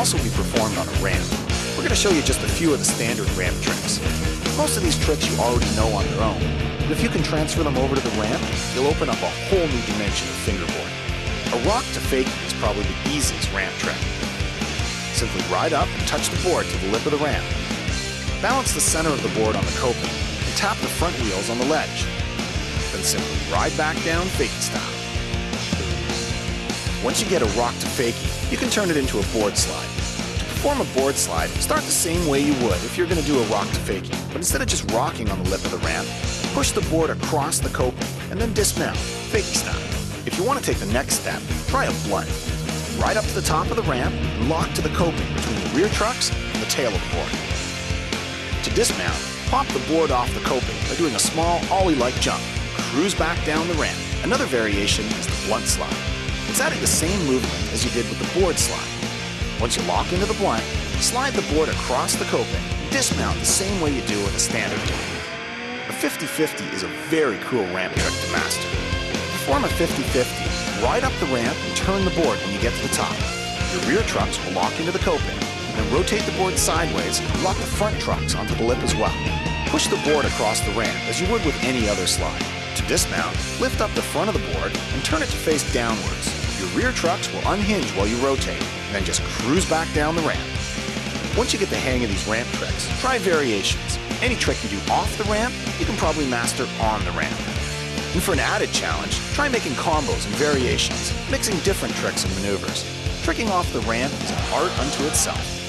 also be performed on a ramp. We're going to show you just a few of the standard ramp tricks. Most of these tricks you already know on their own, but if you can transfer them over to the ramp, you'll open up a whole new dimension of fingerboard. A rock to fakie is probably the easiest ramp trick. Simply ride up and touch the board to the lip of the ramp. Balance the center of the board on the coping and tap the front wheels on the ledge. Then simply ride back down fakie style. Once you get a rock to fakie, you can turn it into a board slide. To perform a board slide, start the same way you would if you're going to do a rock to fakie, but instead of just rocking on the lip of the ramp, push the board across the coping and then dismount, fakie style. If you want to take the next step, try a blunt. Ride up to the top of the ramp and lock to the coping between the rear trucks and the tail of the board. To dismount, pop the board off the coping by doing a small ollie-like jump. Cruise back down the ramp. Another variation is the blunt slide. It's adding the same movement as you did with the board slide. Once you lock into the blunt, slide the board across the coping and dismount the same way you do with a standard game. A 50-50 is a very cool ramp trick to master. Perform a 50-50, ride up the ramp and turn the board when you get to the top. Your rear trucks will lock into the coping, and then rotate the board sideways and lock the front trucks onto the lip as well. Push the board across the ramp as you would with any other slide. To dismount, lift up the front of the board and turn it to face downwards. Your rear trucks will unhinge while you rotate, and then just cruise back down the ramp. Once you get the hang of these ramp tricks, try variations. Any trick you do off the ramp, you can probably master on the ramp. And for an added challenge, try making combos and variations, mixing different tricks and maneuvers. Tricking off the ramp is an art unto itself.